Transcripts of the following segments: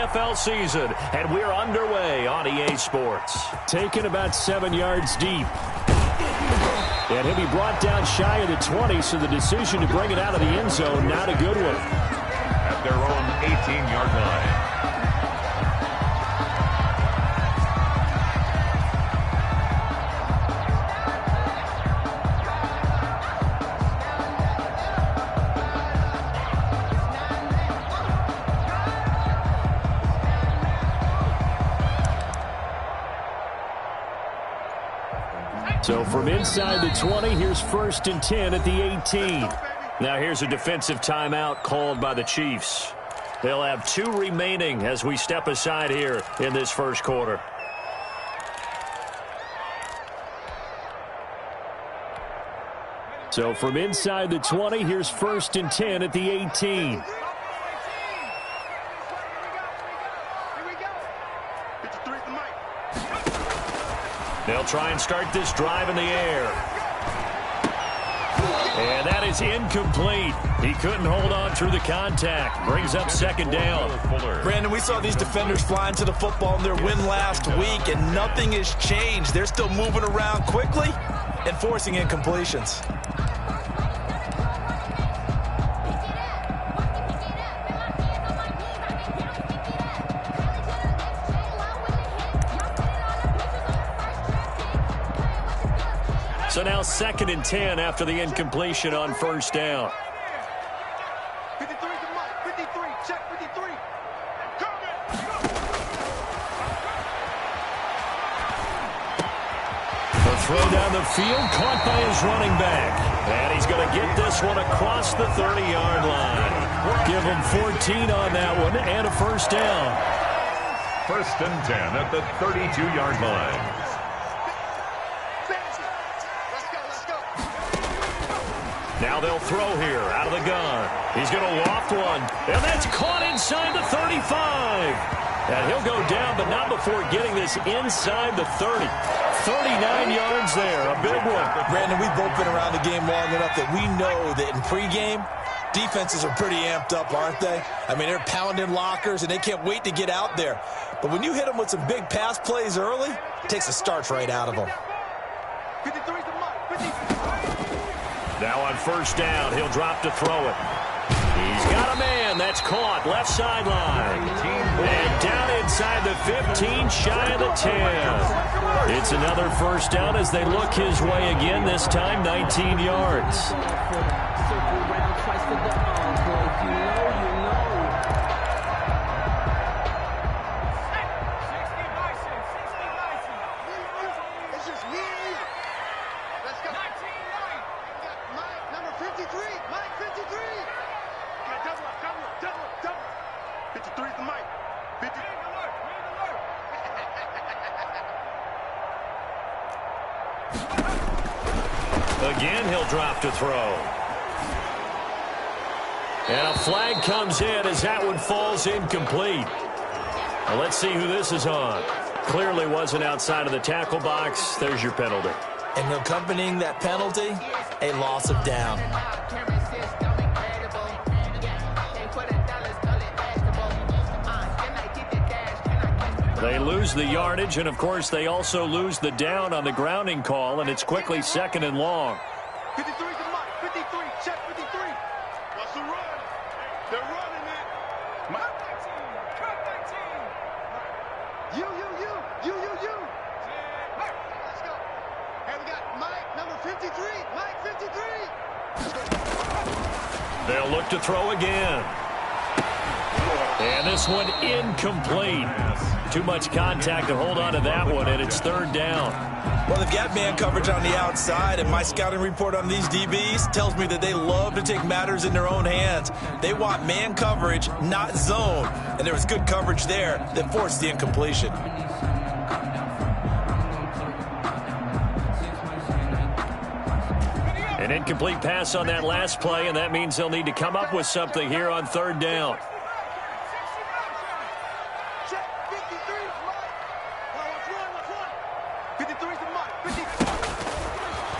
NFL season, and we're underway on EA Sports. Taken about 7 yards deep. And he'll be brought down shy of the 20, so the decision to bring it out of the end zone, not a good one. At their own 18-yard line. So from inside the 20, here's 1st and 10 at the 18. Now here's a defensive timeout called by the Chiefs. They'll have 2 remaining as we step aside here in this first quarter. So from inside the 20, here's 1st and 10 at the 18. They'll try and start this drive in the air. And that is incomplete. He couldn't hold on through the contact. Brings up 2nd down. Brandon, we saw these defenders flying to the football in their win last week, and nothing has changed. They're still moving around quickly and forcing incompletions. So now 2nd and 10 after the incompletion on 1st down. 53 to Mike. 53. Check 53. The throw down the field, caught by his running back. And he's going to get this one across the 30-yard line. Give him 14 on that one and a 1st down. 1st and 10 at the 32-yard line. Now they'll throw here out of the gun. He's going to loft one, and that's caught inside the 35. And he'll go down, but not before getting this inside the 30. 39 yards there, a big one. Brandon, we've both been around the game long enough that we know that in pregame, defenses are pretty amped up, aren't they? I mean, they're pounding lockers, and they can't wait to get out there. But when you hit them with some big pass plays early, it takes the starch right out of them. 53 to Mike. 53. Now on 1st down, he'll drop to throw it. He's got a man. That's caught. Left sideline. And down inside the 15, shy of the 10. It's another 1st down as they look his way again, this time 19 yards. Again, he'll drop to throw. And a flag comes in as that one falls incomplete. Well, let's see who this is on. Clearly wasn't outside of the tackle box. There's your penalty. And accompanying that penalty, a loss of down. They lose the yardage, and, of course, they also lose the down on the grounding call, and it's quickly 2nd and long. 53 to Mike. 53. Check 53. What's the run? They're running it. Mike 19. Cut 19. You. Let's go. And we got Mike, number 53. Mike 53. They'll look to throw again. And this one incomplete. Too much contact to hold on to that one, and it's 3rd down. Well, they've got man coverage on the outside, and my scouting report on these DBs tells me that they love to take matters in their own hands. They want man coverage, not zone. And there was good coverage there that forced the incompletion. An incomplete pass on that last play, and that means they'll need to come up with something here on 3rd down.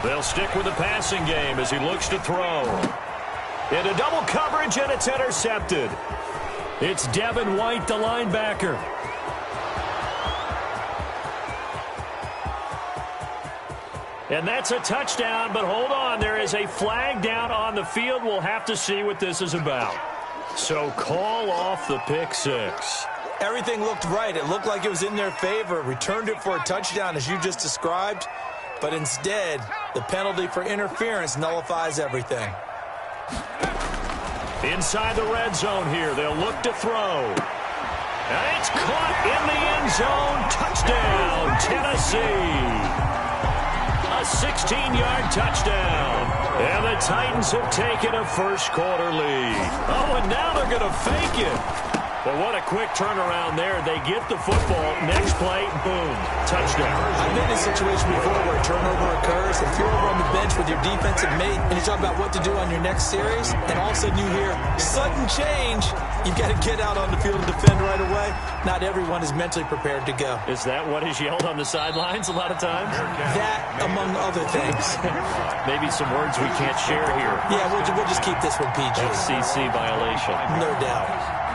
They'll stick with the passing game as he looks to throw. Into double coverage, and it's intercepted. It's Devin White, the linebacker. And that's a touchdown, but hold on. There is a flag down on the field. We'll have to see what this is about. So call off the pick six. Everything looked right. It looked like it was in their favor. Returned it for a touchdown, as you just described. But instead, the penalty for interference nullifies everything. Inside the red zone here. They'll look to throw. And it's caught in the end zone. Touchdown, Tennessee. A 16-yard touchdown. And the Titans have taken a first-quarter lead. Oh, and now they're going to fake it. But what a quick turnaround there. They get the football. Next play, boom, touchdown. I've been in a situation before where a turnover occurs. If you're over on the bench with your defensive mate and you talk about what to do on your next series, and all of a sudden you hear sudden change, you've got to get out on the field and defend right away. Not everyone is mentally prepared to go. Is that what is yelled on the sidelines a lot of times? That, among other things. Maybe some words we can't share here. Yeah, we'll just keep this one PG. FCC violation. No doubt.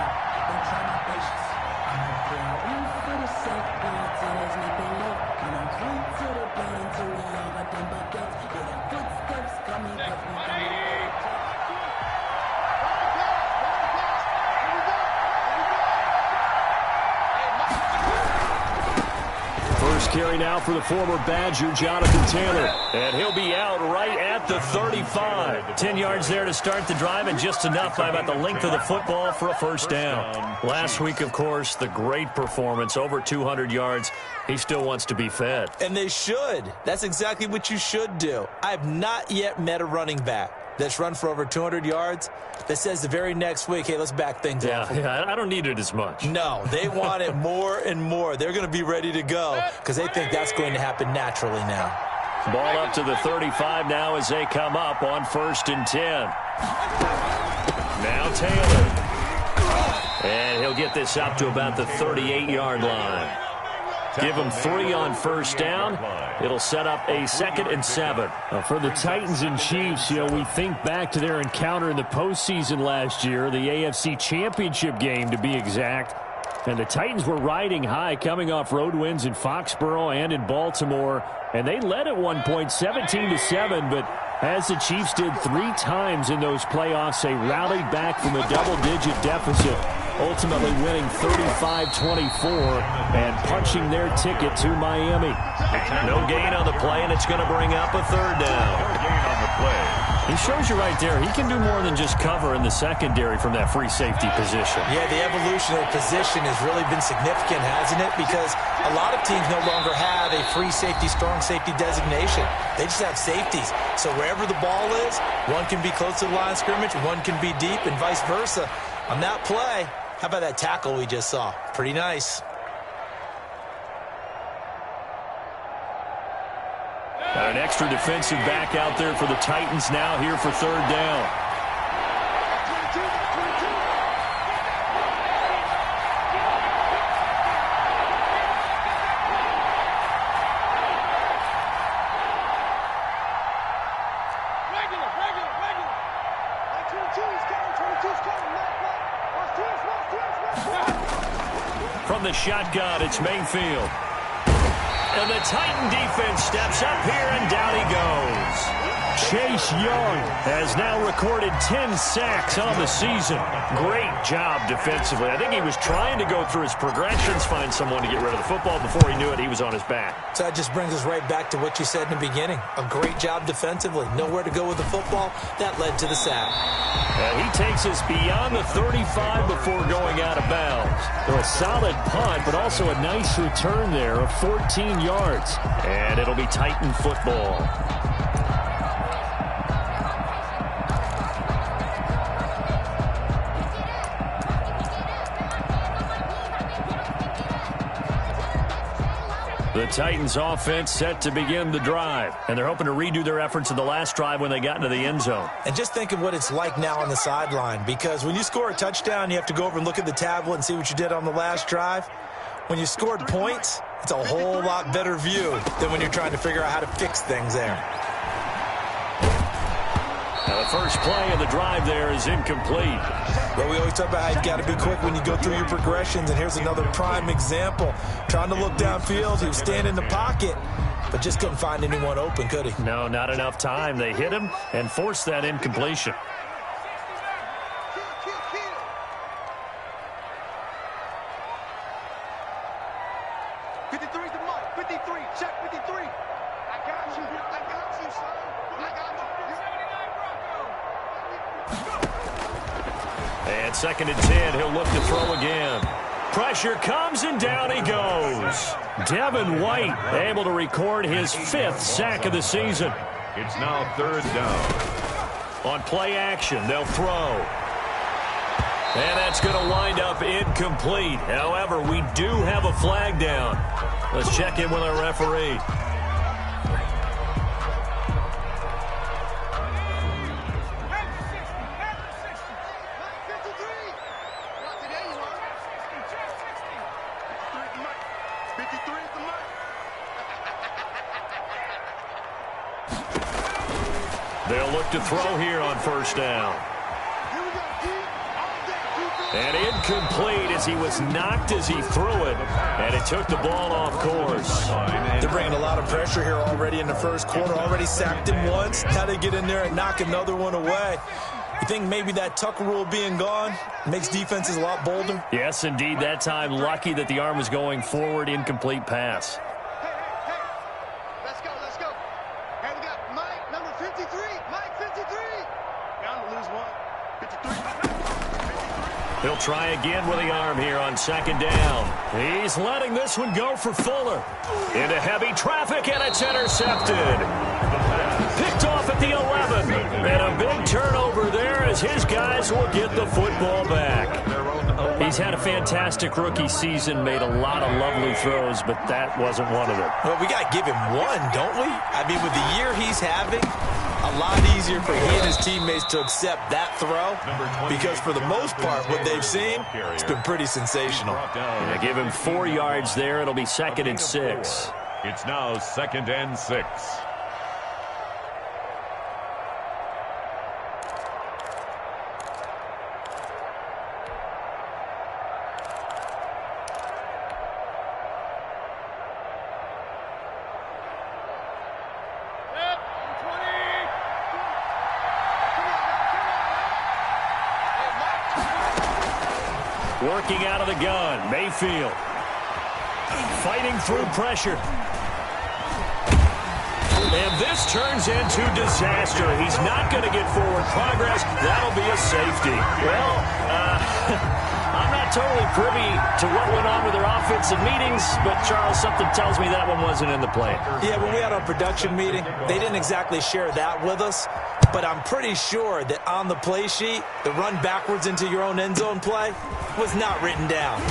Carry now for the former Badger, Jonathan Taylor. And he'll be out right at the 35. 10 yards there to start the drive, and just enough by about the length of the football for a first down. Last week, of course, the great performance, over 200 yards. He still wants to be fed. And they should. That's exactly what you should do. I have not yet met a running back that's run for over 200 yards that says the very next week, hey, let's back things up. Yeah, I don't need it as much. No, they want it more and more. They're going to be ready to go because they think that's going to happen naturally now. Ball up to the 35 now as they come up on 1st and 10. Now Taylor. And he'll get this up to about the 38-yard line. Give them 3 on first down. It'll set up a 2nd and 7. For the Titans and Chiefs, we think back to their encounter in the postseason last year, the AFC Championship game to be exact. And the Titans were riding high, coming off road wins in Foxborough and in Baltimore. And they led at one point 17-7, but as the Chiefs did 3 times in those playoffs, they rallied back from a double-digit deficit, ultimately winning 35-24 and punching their ticket to Miami. No gain on the play, and it's going to bring up a 3rd down. No gain on the play. He shows you right there, he can do more than just cover in the secondary from that free safety position. Yeah, the evolution of the position has really been significant, hasn't it? Because a lot of teams no longer have a free safety, strong safety designation. They just have safeties. So wherever the ball is, one can be close to the line of scrimmage, one can be deep, and vice versa. On that play, how about that tackle we just saw? Pretty nice. Got an extra defensive back out there for the Titans now here for 3rd down. From the shotgun, it's Mayfield. And the Titan defense steps up here, and down he goes. Chase Young has now recorded 10 sacks on the season. Great job defensively. I think he was trying to go through his progressions, find someone to get rid of the football. Before he knew it, he was on his back. So that just brings us right back to what you said in the beginning. A great job defensively. Nowhere to go with the football. That led to the sack. And he takes us beyond the 35 before going out of bounds. So a solid punt, but also a nice return there of 14 yards. And it'll be Titan football. The Titans offense set to begin the drive, and they're hoping to redo their efforts in the last drive when they got into the end zone. And just think of what it's like now on the sideline, because when you score a touchdown, you have to go over and look at the tablet and see what you did on the last drive. When you scored points, it's a whole lot better view than when you're trying to figure out how to fix things there. Now the first play of the drive there is incomplete. Well, we always talk about how you've got to be quick when you go through your progressions, and here's another prime example. Trying to look downfield, he was standing in the pocket, but just couldn't find anyone open, could he? No, not enough time. They hit him and forced that incompletion. And 2nd and 10, he'll look to throw again. Pressure comes, and down he goes. Devin White able to record his 5th sack of the season. It's now 3rd down. On play action, they'll throw. And that's going to wind up incomplete. However, we do have a flag down. Let's check in with our referee. They'll look to throw here on 1st down. And incomplete as he was knocked as he threw it, and it took the ball off course. They're bringing a lot of pressure here already in the 1st quarter. Already sacked him once. How they get in there and knock another one away? You think maybe that Tucker rule being gone makes defenses a lot bolder? Yes, indeed. That time, lucky that the arm was going forward, incomplete pass. He'll try again with the arm here on 2nd down. He's letting this one go for Fuller. Into heavy traffic, and it's intercepted. Picked off at the 11. And a big turnover there as his guys will get the football back. He's had a fantastic rookie season, made a lot of lovely throws, but that wasn't one of them. Well, we got to give him one, don't we? I mean, with the year he's having, a lot easier for he and his teammates to accept that throw because for the most part, what they've seen, it's been pretty sensational. Yeah, give him 4 yards there. It'll be 2nd and 6. It's now 2nd and 6. Working out of the gun, Mayfield. Fighting through pressure. And this turns into disaster. He's not going to get forward progress. That'll be a safety. Well, I'm not totally privy to what went on with their offensive meetings, but, Charles, something tells me that one wasn't in the plan. Yeah, when we had our production meeting, they didn't exactly share that with us, but I'm pretty sure that on the play sheet, the run backwards into your own end zone play was not written down.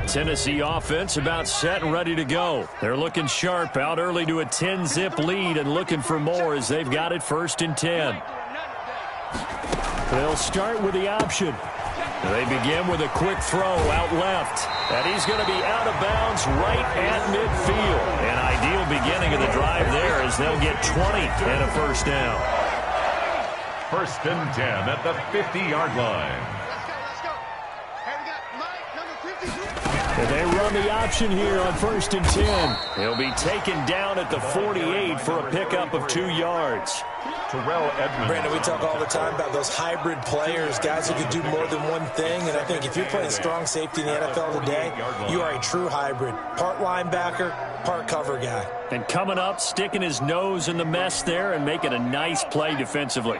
Tennessee offense about set and ready to go. They're looking sharp, out early to a 10-zip lead and looking for more as they've got it 1st and 10. They'll start with the option. They begin with a quick throw out left. And he's going to be out of bounds right at midfield. An ideal beginning of the drive there as they'll get 20 and a 1st down. 1st and 10 at the 50-yard line. And they run the option here on 1st and 10. He'll be taken down at the 48 for a pickup of 2 yards. Terrell Edmonds. Brandon, we talk all the time about those hybrid players, guys who can do more than one thing. And I think if you're playing strong safety in the NFL today, you are a true hybrid. Part linebacker, part cover guy. And coming up, sticking his nose in the mess there and making a nice play defensively.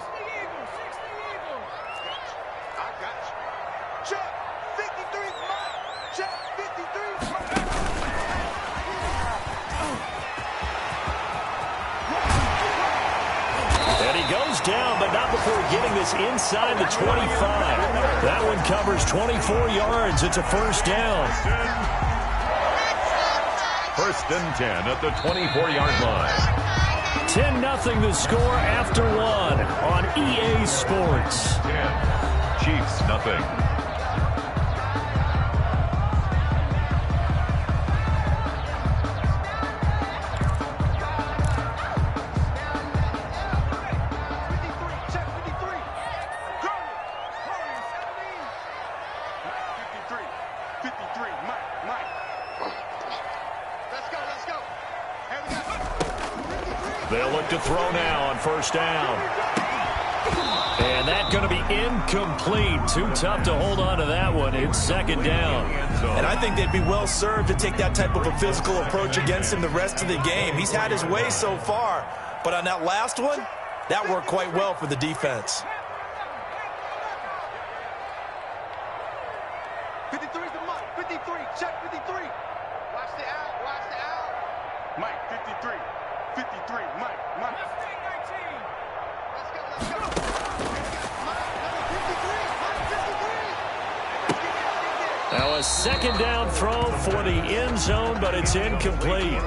Down, but not before getting this inside the 25. That one covers 24 yards. It's a 1st down. 1st and 10 at the 24-yard line. 10-0 the score after one on EA Sports. 10. Chiefs nothing. They'll look to throw now on first down. And that's going to be incomplete. Too tough to hold on to that one. It's second down. And I think they'd be well served to take that type of a physical approach against him the rest of the game. He's had his way so far. But on that last one, that worked quite well for the defense. 53 is the Mike. 53. Check 53. Watch the out. Watch the out. Mike, 53. 53. Mike. 19. Let's go. Let's go. Mike, number 53. Mike, 53. Now a second down throw for the end zone, but it's incomplete.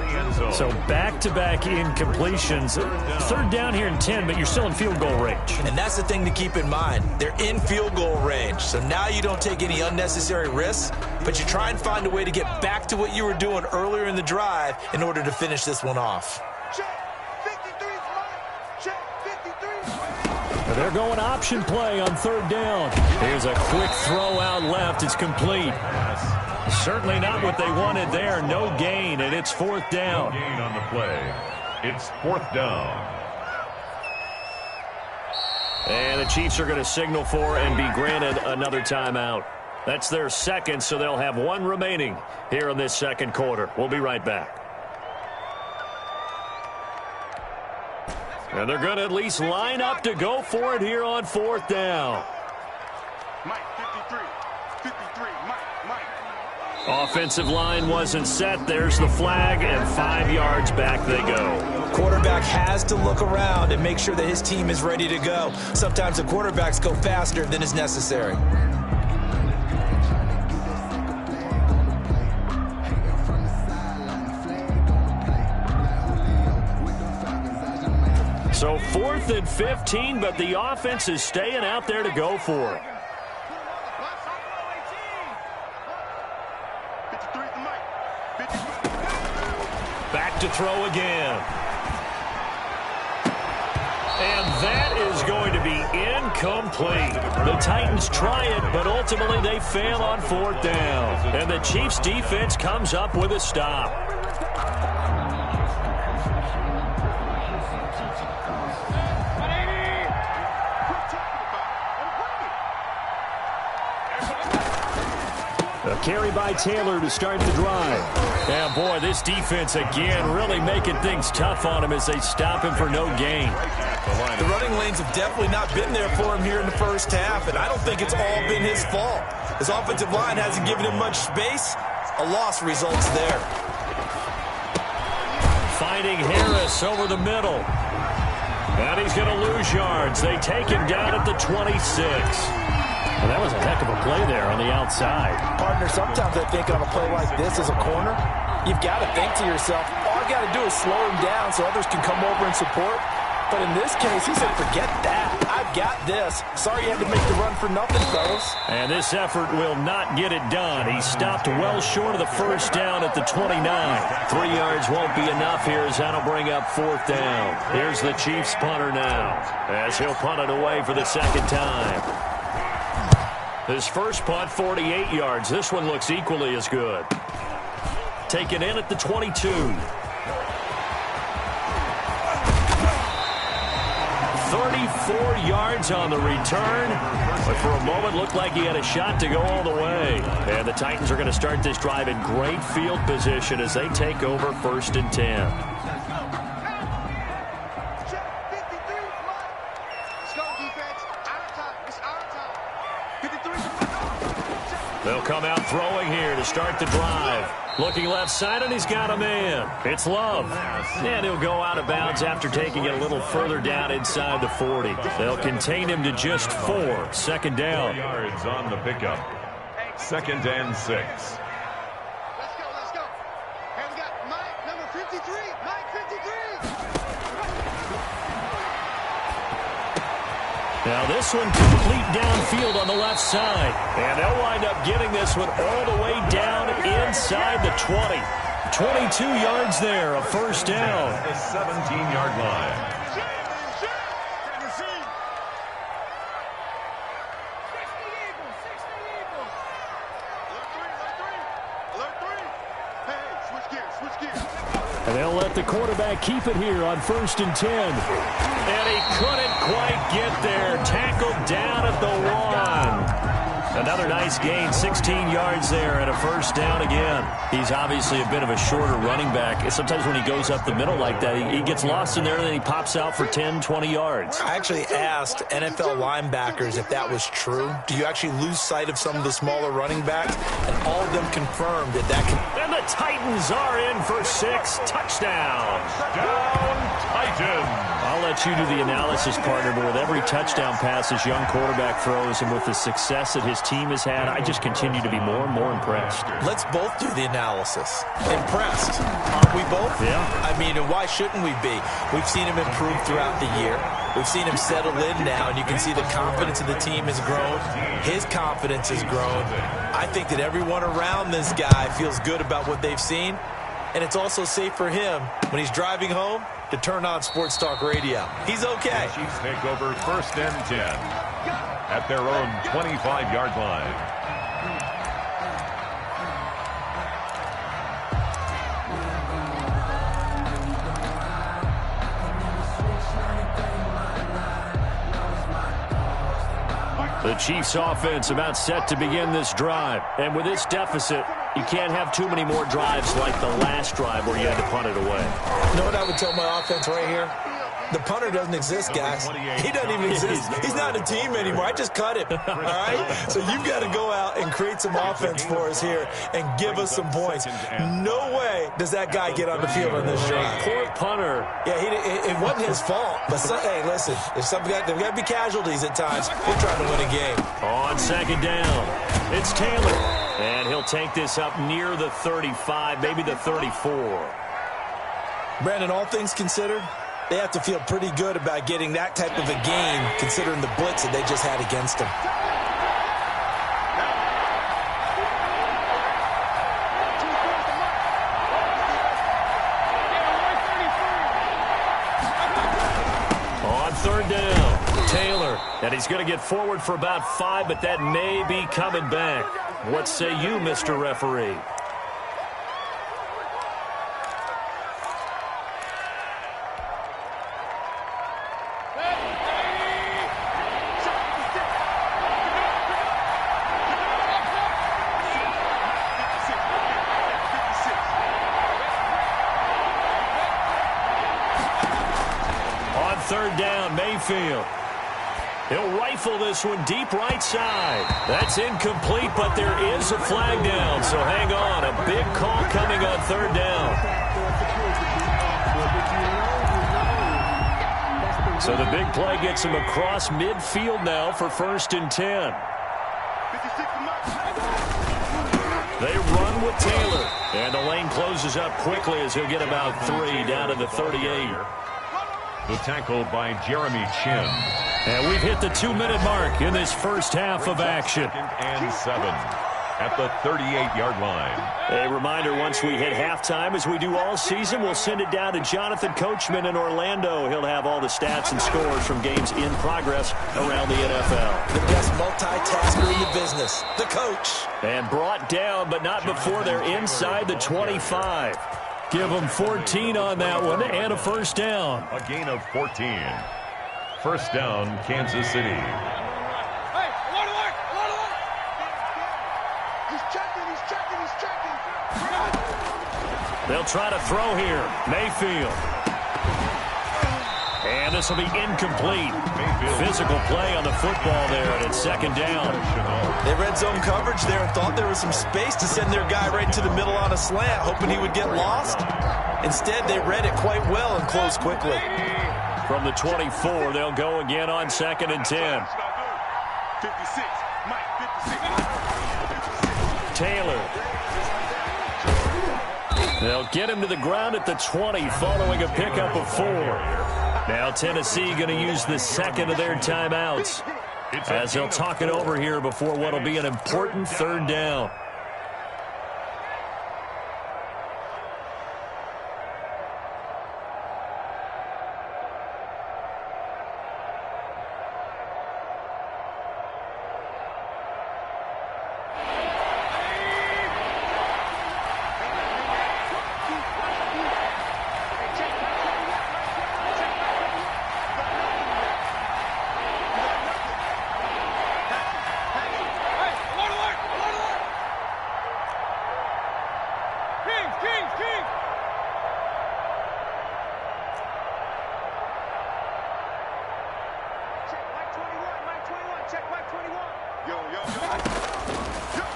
So back-to-back incompletions. Third down here in 10, but you're still in field goal range. And that's the thing to keep in mind. They're in field goal range. So now you don't take any unnecessary risks, but you try and find a way to get back to what you were doing earlier in the drive in order to finish this one off. Check 53 is Mike. Check 53. They're going option play on third down. Here's a quick throw out left. It's complete. Certainly not what they wanted there. No gain, and it's fourth down. No gain on the play. It's fourth down. And the Chiefs are going to signal for and be granted another timeout. That's their second, so they'll have one remaining here in this second quarter. We'll be right back. And they're going to at least line up to go for it here on fourth down. Mike, 53. 53. Mike. Offensive line wasn't set. There's the flag, and 5 yards back they go. Quarterback has to look around and make sure that his team is ready to go. Sometimes the quarterbacks go faster than is necessary. So 4th and 15, but the offense is staying out there to go for it. 53 is the Mike. 53. Back to throw again. And that is going to be incomplete. The Titans try it, but ultimately they fail on fourth down. And the Chiefs defense comes up with a stop. A carry by Taylor to start the drive. And boy, this defense again really making things tough on him as they stop him for no gain. The running lanes have definitely not been there for him here in the first half, and I don't think it's all been his fault. His offensive line hasn't given him much space. A loss results there. Finding Harris over the middle. And he's going to lose yards. They take him down at the 26. Well, that was a heck of a play there on the outside. Partner, sometimes I think on a play like this as a corner, you've got to think to yourself, all I got to do is slow him down so others can come over and support. But in this case, he said, forget that. I've got this. Sorry you had to make the run for nothing, fellas. And this effort will not get it done. He stopped well short of the first down at the 29. 3 yards won't be enough here as that'll bring up fourth down. Here's the Chiefs punter now as he'll punt it away for the second time. His first punt, 48 yards. This one looks equally as good. Taken in at the 22. 34 yards on the return, but for a moment looked like he had a shot to go all the way. And the Titans are going to start this drive in great field position as they take over 1st and 10. They'll come out throwing here to start the drive. Looking left side, and he's got a man. It's Love. And he'll go out of bounds after taking it a little further down inside the 40. They'll contain him to just 4. Second down. 4 yards on the pickup. 2nd and 6. Let's go. And we got Mike, number 53. Mike, 53. Now this one complete downfield on the left side. And they'll wind up getting this one all the way down inside the 20. 22 yards there, a first down. The 17-yard line. And they'll let the quarterback keep it here on 1st and 10. And he couldn't quite get there. Tackled down at the 1. Another nice gain, 16 yards there and a first down again. He's obviously a bit of a shorter running back. Sometimes when he goes up the middle like that, he gets lost in there and then he pops out for 10, 20 yards. I actually asked NFL linebackers if that was true. Do you actually lose sight of some of the smaller running backs? And all of them confirmed that that can... And the Titans are in for 6. Touchdown. Touchdown, Titans. I'll let you do the analysis, partner, but with every touchdown pass this young quarterback throws and with the success that his team has had, I just continue to be more and more impressed. Let's both do the analysis. Impressed. Aren't we both? Yeah. I mean, and why shouldn't we be? We've seen him improve throughout the year. We've seen him settle in now, and you can see the confidence of the team has grown. His confidence has grown. I think that everyone around this guy feels good about what they've seen, and it's also safe for him when he's driving home to turn on Sports Talk Radio. He's okay. The Chiefs take over 1st and 10 at their own 25-yard line. The Chiefs offense about set to begin this drive. And with this deficit, you can't have too many more drives like the last drive where you had to punt it away. You know what I would tell my offense right here? The punter doesn't exist, guys. He doesn't even exist. He's not a team anymore. I just cut him. All right? So you've got to go out and create some offense for us here and give us some points. No way does that guy get on the field on this drive. Poor punter. Yeah, it wasn't his fault. But, hey, listen, there's got to be casualties at times. We're trying to win a game. On 2nd down, it's Taylor. And he'll take this up near the 35, maybe the 34. Brandon, all things considered, they have to feel pretty good about getting that type of a gain considering the blitz that they just had against them. On 3rd down, Taylor. And he's going to get forward for about 5, but that may be coming back. What say you, Mr. Referee? On 3rd down, Mayfield. He'll rifle this one deep right side. That's incomplete, but there is a flag down, so hang on. A big call coming on 3rd down. So the big play gets him across midfield now for 1st and 10. They run with Taylor, and the lane closes up quickly as he'll get about 3 down to the 38. The tackle by Jeremy Chin. And we've hit the 2-minute mark in this first half of action. 2nd and 7 at the 38-yard line. A reminder, once we hit halftime, as we do all season, we'll send it down to Jonathan Coachman in Orlando. He'll have all the stats and scores from games in progress around the NFL. The best multitasker in the business, the coach. And brought down, but not before they're inside the 25. Give them 14 on that one and a first down. A gain of 14. First down, Kansas City. Hey, alert! He's checking. They'll try to throw here. Mayfield. And this will be incomplete. Physical play on the football there, and it's 2nd down. They read zone coverage there and thought there was some space to send their guy right into the middle on a slant, hoping he would get lost. Instead, they read it quite well and closed quickly. From the 24, they'll go again on 2nd and 10. 56, Mike, 56. Taylor. They'll get him to the ground at the 20 following a pickup of 4. Now Tennessee going to use the second of their timeouts as they'll talk it over here before what will be an important third down.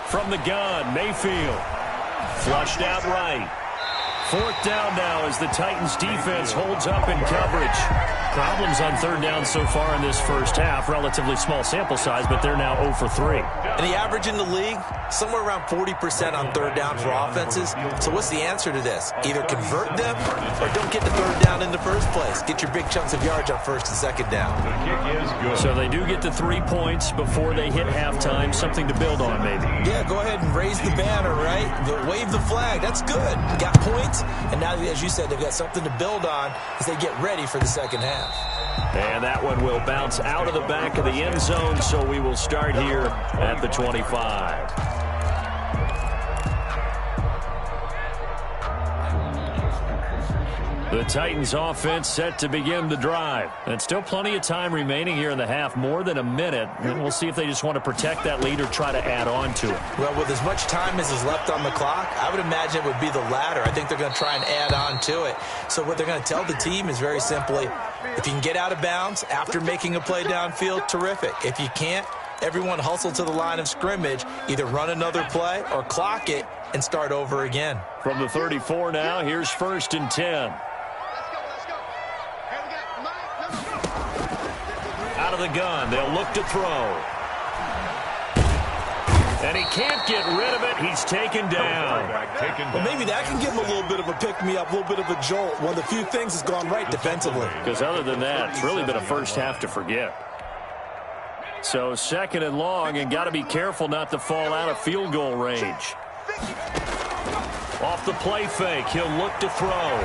From the gun, Mayfield. Flushed out right. Fourth down now as the Titans defense holds up in coverage. Problems on third down so far in this first half. Relatively small sample size, but they're now 0 for 3. And the average in the league, somewhere around 40% on third down for offenses. So what's the answer to this? Either convert them or don't get the third down in the first place. Get your big chunks of yards on first and second down. The kick is good. So they do get the 3 points before they hit halftime. Something to build on, maybe. Yeah, go ahead and raise the banner, right? Wave the flag. That's good. Got points, and now, as you said, they've got something to build on as they get ready for the second half. And that one will bounce out of the back of the end zone, so we will start here at the 25. The Titans offense set to begin the drive. And still plenty of time remaining here in the half, more than a minute. And we'll see if they just want to protect that lead or try to add on to it. Well, with as much time as is left on the clock, I would imagine it would be the latter. I think they're going to try and add on to it. So what they're going to tell the team is very simply, if you can get out of bounds after making a play downfield, terrific. If you can't, everyone hustle to the line of scrimmage, either run another play or clock it and start over again. From the 34 now, here's 1st and 10. Out of the gun, they'll look to throw. And he can't get rid of it. He's taken down. Well, maybe that can give him a little bit of a pick-me-up, a little bit of a jolt. One of the few things that's gone right defensively. Because other than that, it's really been a first half to forget. So 2nd and long, and got to be careful not to fall out of field goal range. Off the play fake, he'll look to throw.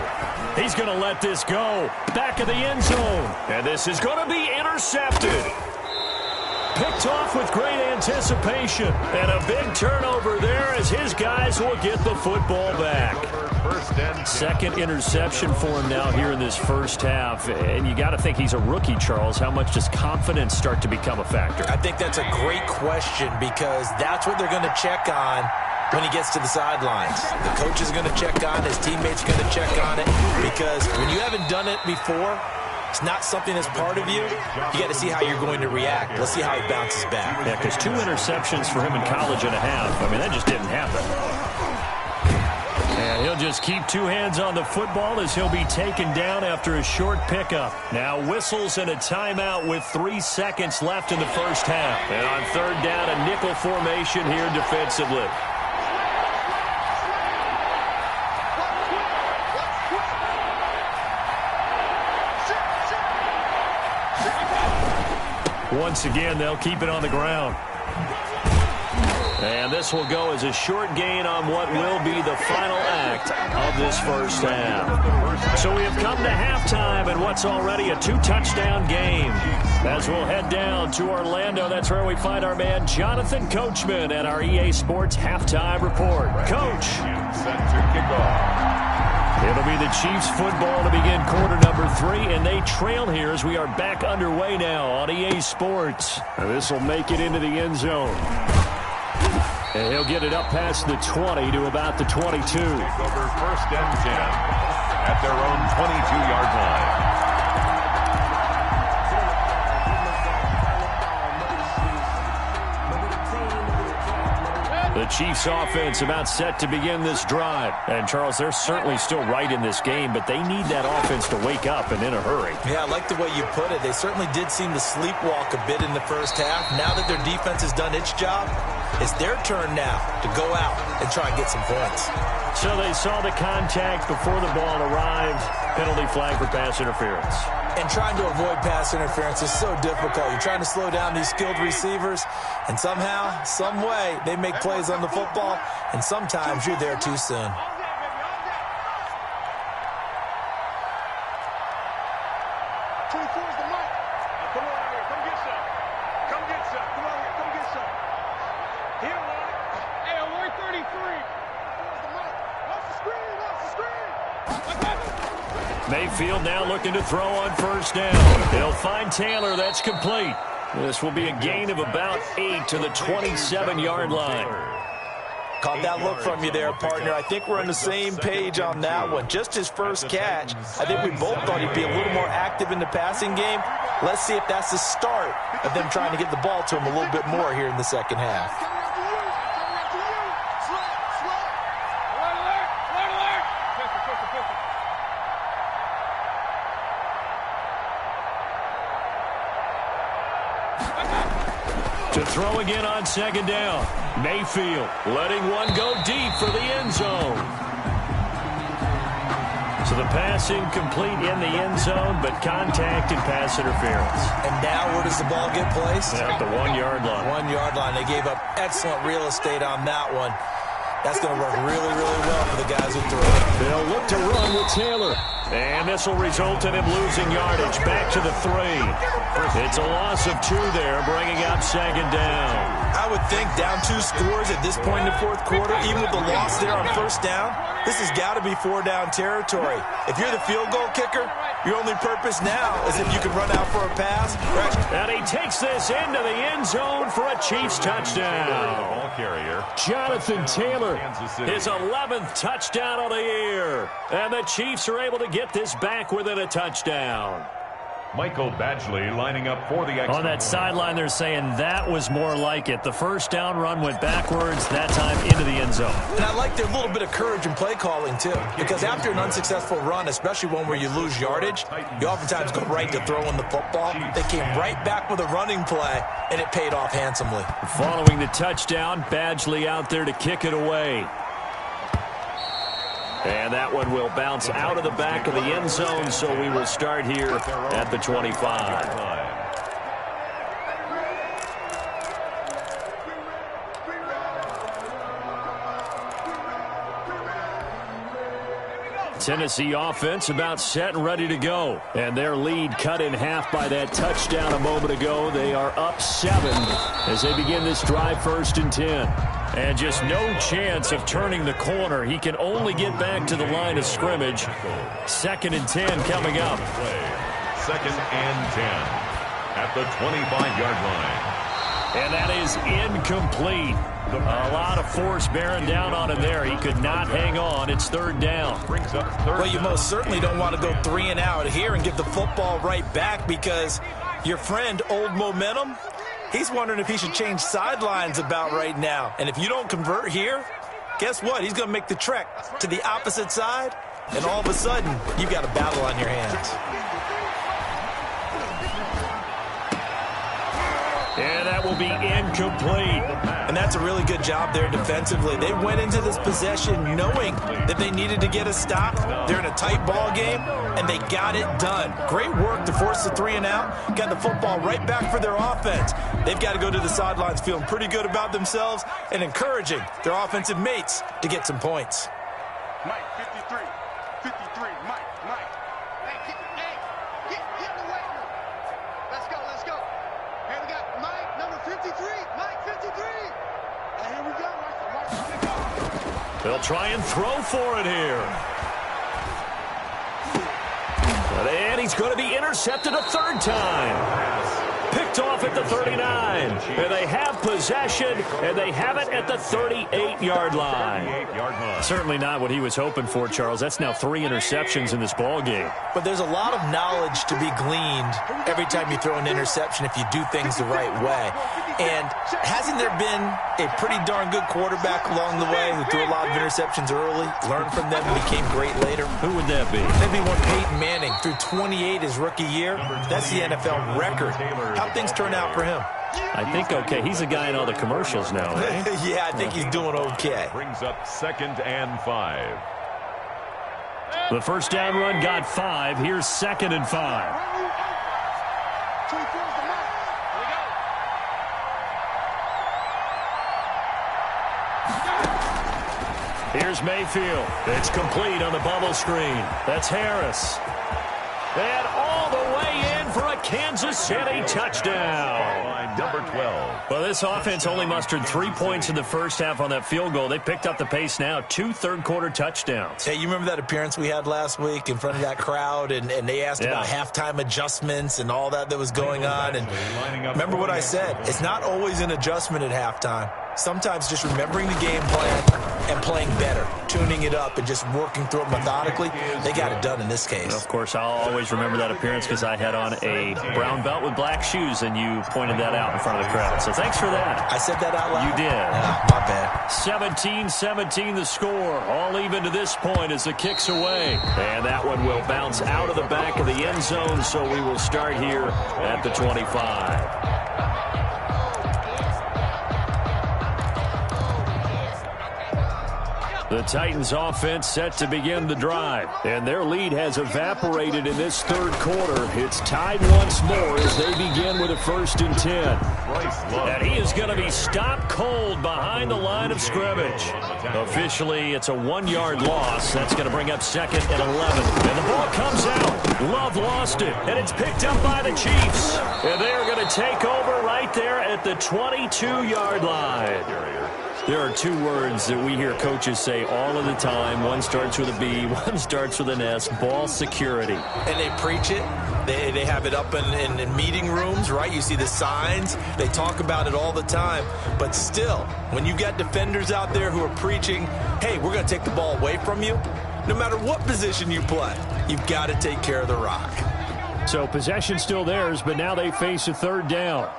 He's going to let this go. Back of the end zone. And this is going to be intercepted. Picked off with great anticipation. And a big turnover there as his guys will get the football back. 2nd interception for him now here in this first half. And you got to think he's a rookie, Charles. How much does confidence start to become a factor? I think that's a great question because that's what they're going to check on when he gets to the sidelines. The coach is going to check on, his teammates are going to check on it, because when you haven't done it before, it's not something that's part of you. You got to see how you're going to react. Let's see how he bounces back. Yeah, because 2 interceptions for him in college and a half. I mean, that just didn't happen. And he'll just keep 2 hands on the football as he'll be taken down after a short pickup. Now whistles and a timeout with 3 seconds left in the first half. And on third down, a nickel formation here defensively. Once again, they'll keep it on the ground. And this will go as a short gain on what will be the final act of this first half. So we have come to halftime in what's already a 2-touchdown game. As we'll head down to Orlando, that's where we find our man Jonathan Coachman at our EA Sports Halftime Report. Coach. Set to kick off. It'll be the Chiefs football to begin quarter number 3, and they trail here as we are back underway now on EA Sports. This will make it into the end zone. And he'll get it up past the 20 to about the 22. Take over 1st and 10 at their own 22-yard line. The Chiefs offense about set to begin this drive. And, Charles, they're certainly still right in this game, but they need that offense to wake up and in a hurry. Yeah, I like the way you put it. They certainly did seem to sleepwalk a bit in the first half. Now that their defense has done its job, it's their turn now to go out and try and get some points. So they saw the contact before the ball arrived. Penalty flag for pass interference. And trying to avoid pass interference is so difficult. You're trying to slow down these skilled receivers, and somehow, some way, they make plays on the football, and sometimes you're there too soon. Mayfield now looking to throw on first down. He'll find Taylor. That's complete. This will be a gain of about 8 to the 27-yard line. Caught that look from you there, partner. I think we're on the same page on that one. Just his first catch. I think we both thought he'd be a little more active in the passing game. Let's see if that's the start of them trying to get the ball to him a little bit more here in the second half. To throw again on second down. Mayfield letting one go deep for the end zone. So the pass incomplete in the end zone, but contact and pass interference. And now where does the ball get placed? At the 1-yard line. 1-yard line. They gave up excellent real estate on that one. That's going to work really, really well for the guys who threw it. They'll look to run with Taylor. And this will result in him losing yardage back to the 3. It's a loss of 2 there, bringing up second down. I would think down 2 scores at this point in the fourth quarter, even with the loss there on first down, this has got to be 4-down territory. If you're the field goal kicker, your only purpose now is if you can run out for a pass. And he takes this into the end zone for a Chiefs touchdown. Ball carrier. Jonathan Taylor, his 11th touchdown of the year. And the Chiefs are able to get this back within a touchdown. Michael Badgley lining up for the extra. On that sideline, they're saying that was more like it. The first down run went backwards, that time into the end zone. And I like their little bit of courage in play calling, too. Because after an unsuccessful run, especially one where you lose yardage, you oftentimes go right to throwing the football. They came right back with a running play, and it paid off handsomely. Following the touchdown, Badgley out there to kick it away. And that one will bounce out of the back of the end zone, so we will start here at the 25. Tennessee offense about set and ready to go. And their lead cut in half by that touchdown a moment ago. They are up 7 as they begin this drive 1st and 10. And just no chance of turning the corner. He can only get back to the line of scrimmage. 2nd and 10 coming up. 2nd and 10 at the 25-yard line. And that is incomplete. A lot of force bearing down on him there. He could not hang on. It's 3rd down. Well, you most certainly don't want to go 3 and out here and give the football right back because your friend, Old Momentum, he's wondering if he should change sidelines about right now. And if you don't convert here, guess what? He's going to make the trek to the opposite side, and all of a sudden, you've got a battle on your hands. And that will be incomplete. And that's a really good job there defensively. They went into this possession knowing that they needed to get a stop. They're in a tight ball game, and they got it done. Great work to force the 3 and out. Got the football right back for their offense. They've got to go to the sidelines feeling pretty good about themselves and encouraging their offensive mates to get some points. Mike, 53. 53. Mike. Hey, get in the weight room. Let's go. Here we got Mike, number 53. Mike, 53. And here we go. They'll try and throw for it here. And he's going to be intercepted a 3rd time. Picked off at the 39. And they have possession, and they have it at the 38-yard line. Certainly not what he was hoping for, Charles. That's now 3 interceptions in this ball game. But there's a lot of knowledge to be gleaned every time you throw an interception if you do things the right way. And hasn't there been a pretty darn good quarterback along the way who threw a lot of interceptions early, learned from them, and became great later? Who would that be? That'd be one Peyton Manning. Threw 28 his rookie year. That's the NFL record. How'd things turn out for him? I think okay. He's a guy in all the commercials now. Eh? Yeah, I think he's doing okay. Brings up 2nd and 5. The first down run got 5. Here's 2nd and 5. Here's Mayfield. It's complete on the bubble screen. That's Harris. And all the way in for a Kansas City touchdown. Number 12. Well, this offense only mustered 3 points in the first half on that field goal. They picked up the pace now. 2 third-quarter touchdowns. Hey, you remember that appearance we had last week in front of that crowd, and they asked about halftime adjustments and all that was going on. And remember what I said. It's not always an adjustment at halftime. Sometimes just remembering the game plan and playing better, tuning it up and just working through it methodically. They got it done in this case. Of course, I'll always remember that appearance because I had on a brown belt with black shoes, and you pointed that out in front of the crowd. So thanks for that. I said that out loud? You did. Yeah, my bad. 17-17 the score. All even to this point as the kick's away. And that one will bounce out of the back of the end zone, so we will start here at the 25. The Titans offense set to begin the drive, and their lead has evaporated in this third quarter. It's tied once more as they begin with a 1st and 10. And he is going to be stopped cold behind the line of scrimmage. Officially, it's a 1-yard loss. That's going to bring up 2nd and 11. And the ball comes out. Love lost it, and it's picked up by the Chiefs. And they are going to take over right there at the 22-yard line. There are 2 words that we hear coaches say all of the time. One starts with a B, one starts with an S, ball security. And they preach it. They have it up in meeting rooms, right? You see the signs. They talk about it all the time. But still, when you got defenders out there who are preaching, hey, we're going to take the ball away from you, no matter what position you play, you've got to take care of the rock. So possession still theirs, but now they face a 3rd down.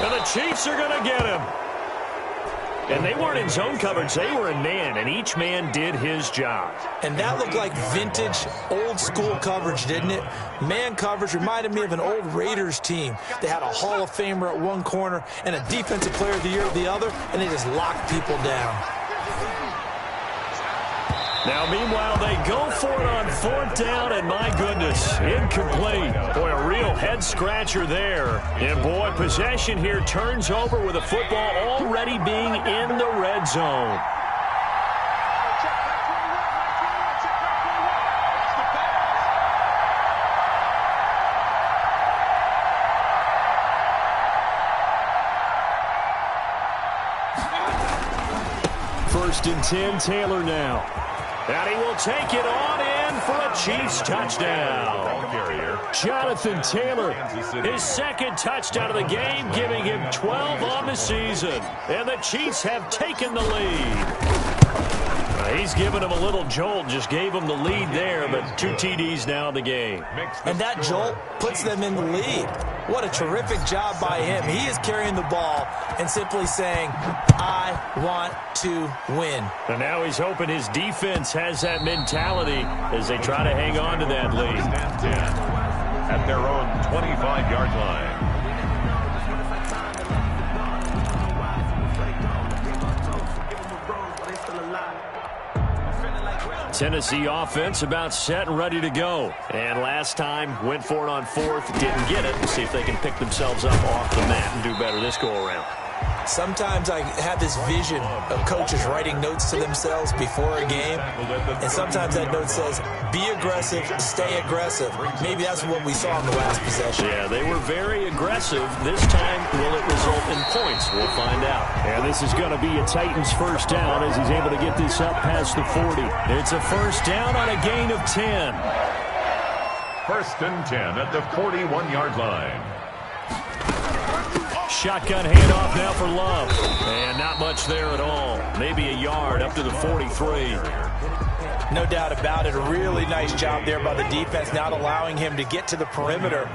And the Chiefs are going to get him. And they weren't in zone coverage. They were in man, and each man did his job. And that looked like vintage, old-school coverage, didn't it? Man coverage reminded me of an old Raiders team. They had a Hall of Famer at one corner and a Defensive Player of the Year at the other, and they just locked people down. Now, meanwhile, they go for it on 4th down, and my goodness, incomplete. Boy, a real head-scratcher there. And, boy, possession here turns over with the football already being in the red zone. First and 10, Taylor now. And he will take it on in for a Chiefs touchdown. Jonathan Taylor, his 2nd touchdown of the game, giving him 12 on the season. And the Chiefs have taken the lead. He's given him a little jolt, just gave him the lead there, but 2 TDs now in the game. And that jolt puts them in the lead. What a terrific job by him. He is carrying the ball and simply saying, I want to win. And now he's hoping his defense has that mentality as they try to hang on to that lead. At their own 25-yard line. Tennessee offense about set and ready to go. And last time, went for it on 4th, didn't get it. We'll see if they can pick themselves up off the mat and do better this go-around. Sometimes I have this vision of coaches writing notes to themselves before a game, and sometimes that note says, be aggressive, stay aggressive. Maybe that's what we saw in the last possession. Yeah, they were very aggressive. This time, will it result in points? We'll find out. And this is going to be a Titans 1st down as he's able to get this up past the 40. It's a 1st down on a gain of 10. 1st and 10 at the 41-yard line. Shotgun handoff now for Love. And not much there at all. Maybe a yard up to the 43. No doubt about it. A really nice job there by the defense, not allowing him to get to the perimeter.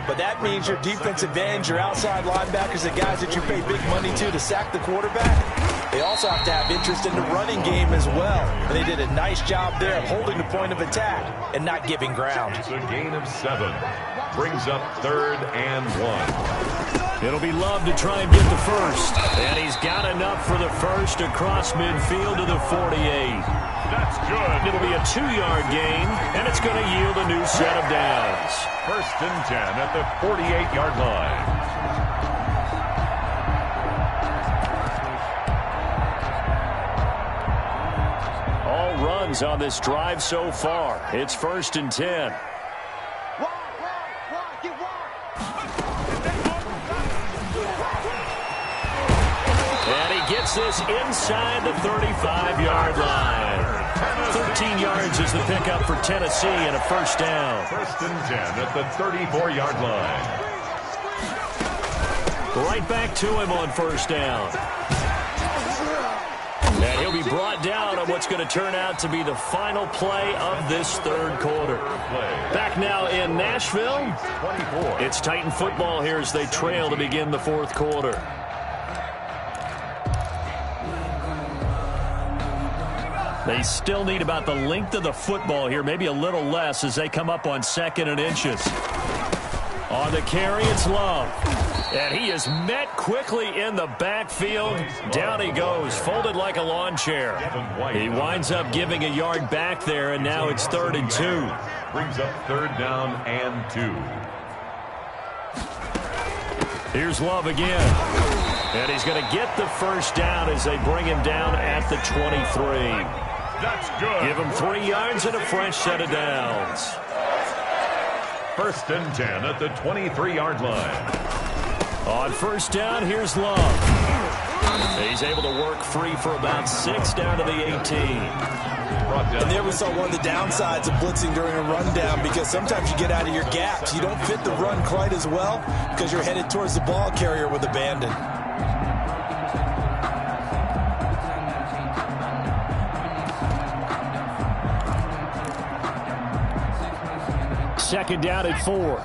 But that means your defensive ends, your outside linebackers, the guys that you pay big money to sack the quarterback, They also have to have interest in the running game as well. And they did a nice job there of holding the point of attack and not giving ground. It's a gain of 7. Brings up 3rd and 1. It'll be Love to try and get the first. And he's got enough for the first across midfield to the 48. That's good. It'll be a 2-yard gain, and it's going to yield a new set of downs. 1st and 10 at the 48-yard line. All runs on this drive so far. It's 1st and 10. And he gets this inside the 35-yard line. 13 yards is the pickup for Tennessee and a 1st down. 1st and 10 at the 34-yard line. Right back to him on 1st down. And he'll be brought down on what's going to turn out to be the final play of this 3rd quarter. Back now in Nashville. It's Titan football here as they trail to begin the 4th quarter. They still need about the length of the football here, maybe a little less as they come up on 2nd and inches. On the carry, it's Love. And he is met quickly in the backfield. Down he goes, folded like a lawn chair. He winds up giving a yard back there, and now it's 3rd and 2. Brings up 3rd down and 2. Here's Love again. And he's going to get the 1st down as they bring him down at the 23. That's good. Give him 3 yards and a fresh set of downs. 1st and 10 at the 23-yard line. On 1st down, here's Love. He's able to work free for about 6 down to the 18. And there we saw one of the downsides of blitzing during a rundown, because sometimes you get out of your gaps. You don't fit the run quite as well because you're headed towards the ball carrier with abandon. Second down at 4.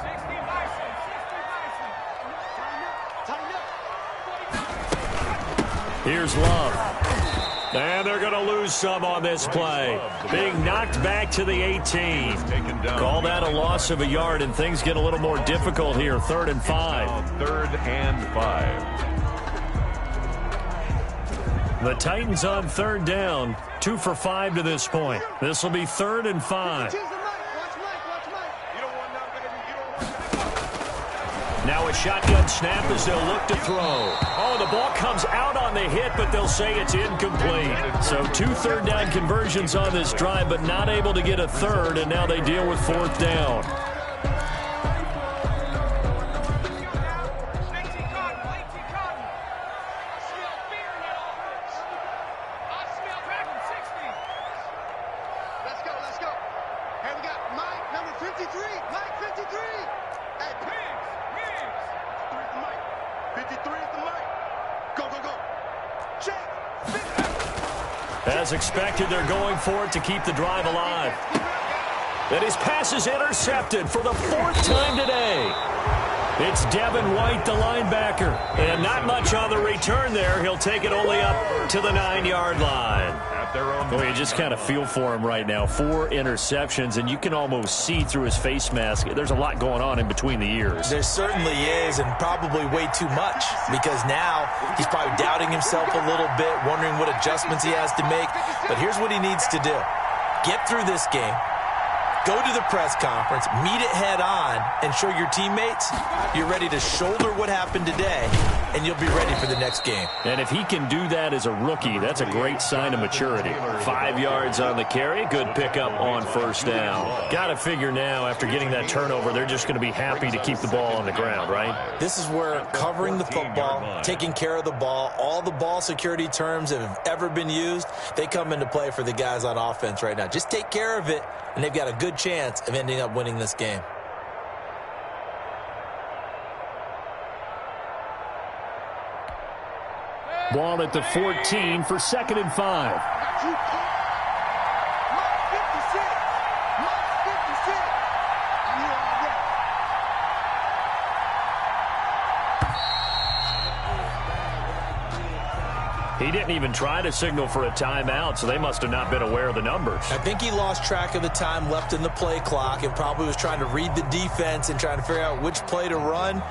Here's Love. And they're going to lose some on this play. Being knocked back to the 18. Call that a loss of a yard, and things get a little more difficult here. 3rd and 5. 3rd and 5. The Titans on 3rd down. 2 for 5 to this point. This will be 3rd and 5. Now a shotgun snap as they'll look to throw. Oh, the ball comes out on the hit, but they'll say it's incomplete. So 2 3rd down conversions on this drive, but not able to get a 3rd, and now they deal with 4th down. Let's go. Hey, we got Mike, number 53. Mike, 53. Hey, Pigs. 53 is the mic. Go. Check. As expected, they're going for it to keep the drive alive. And his pass is intercepted for the 4th time today. It's Devin White, the linebacker. And not much on the return there. He'll take it only up to the 9-yard line. Well, you just kind of feel for him right now. 4 interceptions, and you can almost see through his face mask. There's a lot going on in between the ears. There certainly is, and probably way too much, because now he's probably doubting himself a little bit, wondering what adjustments he has to make. But here's what he needs to do. Get through this game. Go to the press conference, meet it head on, and show your teammates you're ready to shoulder what happened today, and you'll be ready for the next game. And if he can do that as a rookie, that's a great sign of maturity. 5 yards on the carry, good pickup on 1st down. Got to figure now, after getting that turnover, they're just going to be happy to keep the ball on the ground, right? This is where covering the football, taking care of the ball, all the ball security terms that have ever been used, they come into play for the guys on offense right now. Just take care of it, and they've got a good chance of ending up winning this game. Ball at the 14 for 2nd and 5. He didn't even try to signal for a timeout, so they must have not been aware of the numbers. I think he lost track of the time left in the play clock and probably was trying to read the defense and trying to figure out which play to run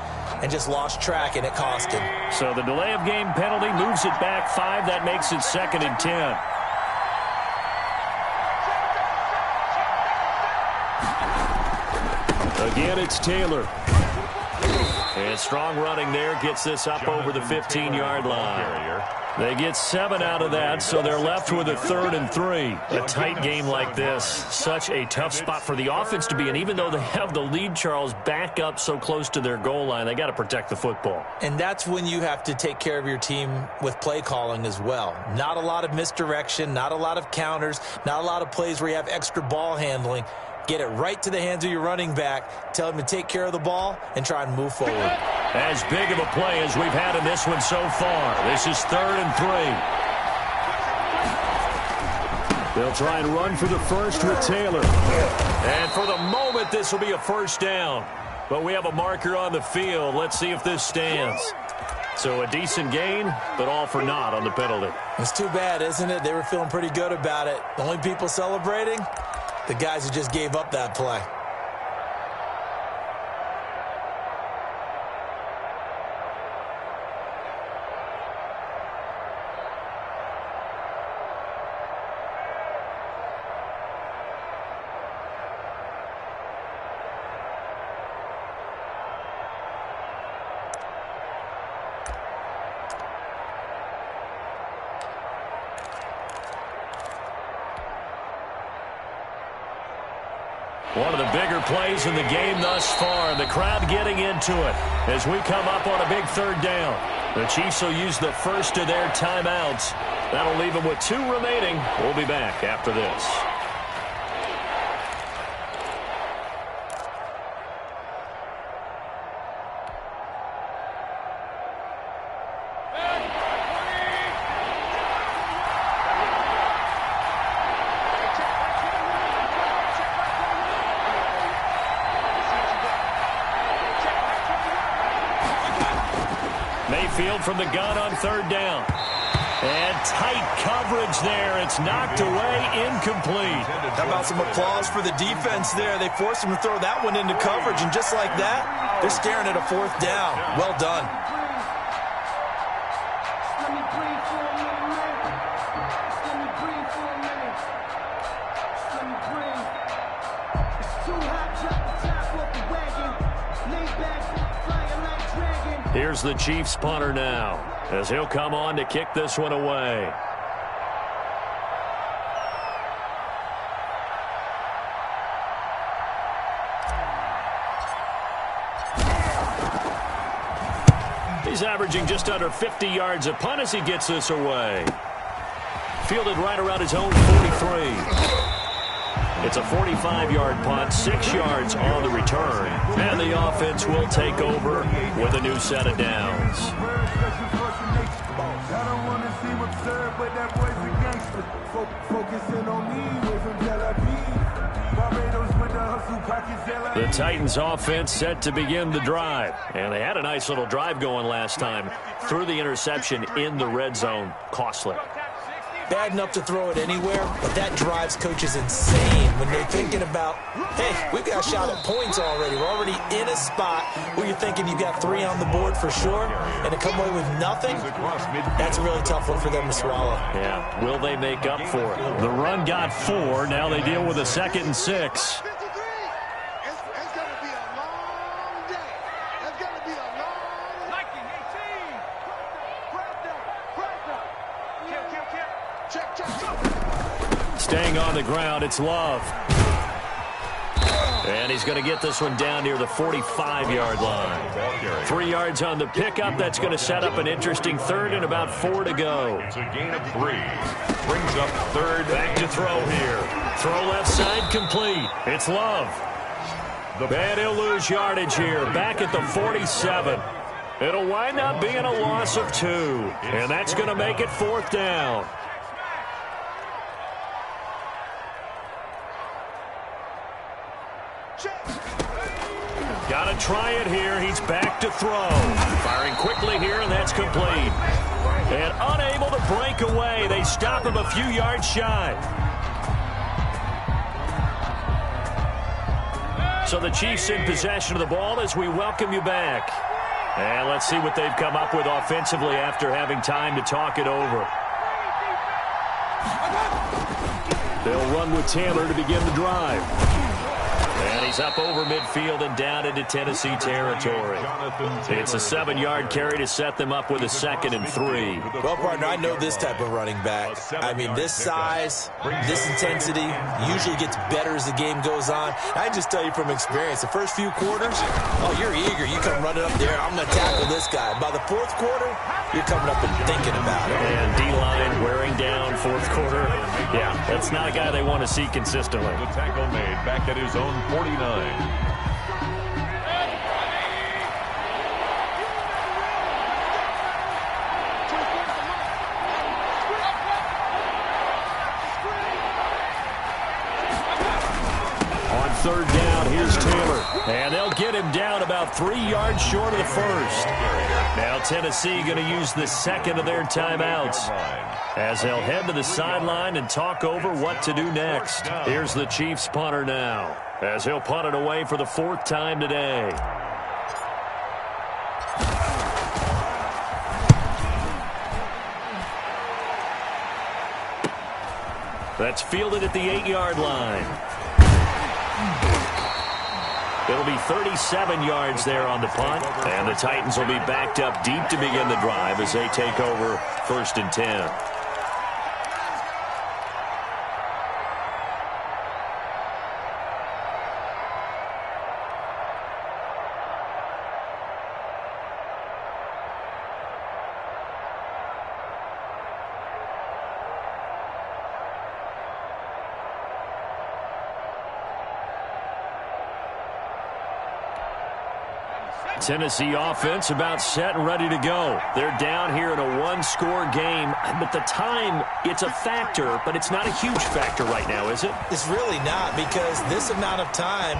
and just lost track, and it cost him. So the delay of game penalty moves it back 5. That makes it 2nd and 10. Again, it's Taylor. And strong running there gets this up over the 15-yard line. They get 7 out of that, so they're left with a 3rd and 3. A tight game like this, such a tough spot for the offense to be in. Even though they have the lead, Charles, back up so close to their goal line, they got to protect the football. And that's when you have to take care of your team with play calling as well. Not a lot of misdirection, not a lot of counters, not a lot of plays where you have extra ball handling. Get it right to the hands of your running back. Tell him to take care of the ball and try and move forward. As big of a play as we've had in this one so far. This is 3rd and 3. They'll try and run for the first with Taylor. And for the moment, this will be a first down. But we have a marker on the field. Let's see if this stands. So a decent gain, but all for naught on the penalty. It's too bad, isn't it? They were feeling pretty good about it. The only people celebrating, the guys who just gave up that play. One of the bigger plays in the game thus far. The crowd getting into it as we come up on a big 3rd down. The Chiefs will use the first of their timeouts. That'll leave them with 2 remaining. We'll be back after this. Mayfield from the gun on 3rd down. And tight coverage there. It's knocked away, incomplete. How about some applause for the defense there? They forced him to throw that one into coverage, and just like that, they're staring at a 4th down. Well done. Here's the Chiefs punter now, as he'll come on to kick this one away. He's averaging just under 50 yards a punt as he gets this away. Fielded right around his own 43. It's a 45-yard punt, 6 yards on the return. And the offense will take over with a new set of downs. The Titans offense set to begin the drive. And they had a nice little drive going last time. Threw the interception in the red zone. Costly. Bad enough to throw it anywhere, but that drives coaches insane when they're thinking about, hey, we've got a shot at points already. We're already in a spot where you're thinking you got 3 on the board for sure, and to come away with nothing, that's a really tough one for them to swallow. Yeah, will they make up for it? The run got 4. Now they deal with a 2nd and 6. Staying on the ground, it's Love. And he's going to get this one down near the 45-yard line. 3 yards on the pickup. That's going to set up an interesting 3rd and about 4 to go. It's a gain of 3. Brings up 3rd. Back to throw here. Throw left side complete. It's Love. And he'll lose yardage here. Back at the 47. It'll wind up being a loss of 2. And that's going to make it 4th down. Got to try it here. He's back to throw. Firing quickly here, and that's complete. And unable to break away. They stop him a few yards shy. So the Chiefs in possession of the ball as we welcome you back. And let's see what they've come up with offensively after having time to talk it over. They'll run with Taylor to begin the drive. And he's up over midfield and down into Tennessee territory. It's a 7-yard carry to set them up with a 2nd and 3. Well, partner, I know this type of running back. I mean, this size, this intensity usually gets better as the game goes on. I just tell you from experience, the first few quarters, oh, you're eager. You come running up there, I'm going to tackle this guy. By the 4th quarter, you're coming up and thinking about it. And D-line wearing down 4th quarter. Yeah, that's not a guy they want to see consistently. The tackle made back at his own 49. On 3rd down, here's Taylor. And they'll get him down about 3 yards short of the 1st. Now Tennessee going to use the 2nd of their timeouts as they'll head to the sideline and talk over what to do next. Here's the Chiefs punter now as he'll punt it away for the 4th time today. That's fielded at the 8-yard line. It'll be 37 yards there on the punt, and the Titans will be backed up deep to begin the drive as they take over 1st and 10. Tennessee offense about set and ready to go. They're down here in a 1-score game, but the time, it's a factor, but it's not a huge factor right now, is it? It's really not, because this amount of time...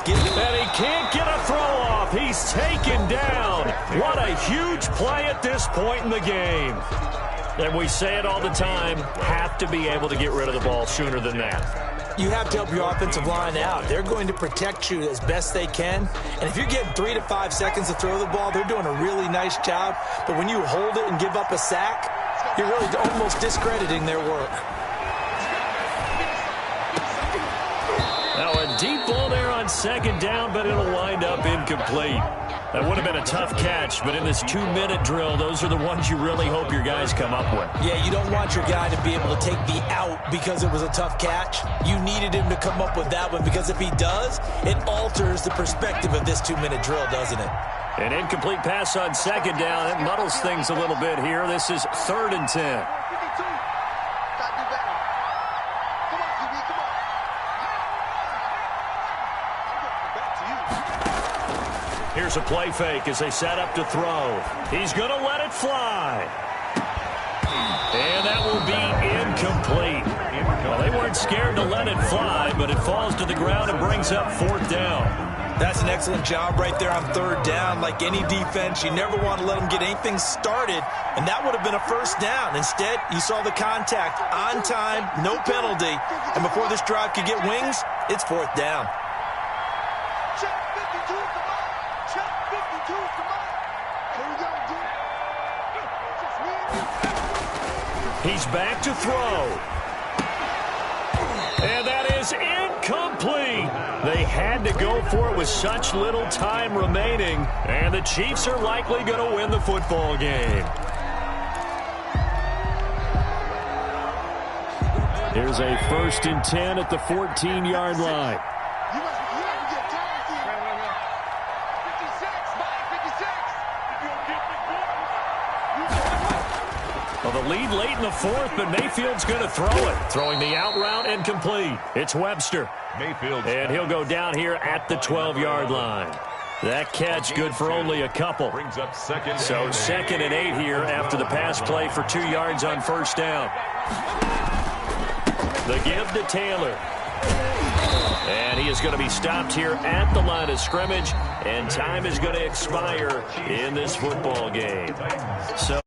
And he can't get a throw off. He's taken down. What a huge play at this point in the game. And we say it all the time, have to be able to get rid of the ball sooner than that. You have to help your offensive line out. They're going to protect you as best they can. And if you're getting 3 to 5 seconds to throw the ball, they're doing a really nice job. But when you hold it and give up a sack, you're really almost discrediting their work. Now a deep ball there on 2nd down, but it'll wind up incomplete. That would have been a tough catch, but in this 2-minute drill, those are the ones you really hope your guys come up with. Yeah, you don't want your guy to be able to take the out because it was a tough catch. You needed him to come up with that one, because if he does, it alters the perspective of this 2-minute drill, doesn't it? An incomplete pass on 2nd down. It muddles things a little bit here. This is 3rd and 10. Here's a play fake as they set up to throw. He's going to let it fly. And that will be incomplete. Well, they weren't scared to let it fly, but it falls to the ground and brings up 4th down. That's an excellent job right there on 3rd down. Like any defense, you never want to let them get anything started, and that would have been a 1st down. Instead, you saw the contact on time, no penalty, and before this drive could get wings, it's 4th down. He's back to throw. And that is incomplete. They had to go for it with such little time remaining. And the Chiefs are likely going to win the football game. Here's a 1st and 10 at the 14-yard line. Well, the lead late in the 4th, but Mayfield's going to throw it. Throwing the out route and complete. It's Webster. Mayfield. And he'll go down here at the 12-yard line. That catch good for only a couple. Brings up 2nd. So 2nd and 8 here after the pass play for 2 yards on 1st down. The give to Taylor. And he is going to be stopped here at the line of scrimmage. And time is going to expire in this football game. So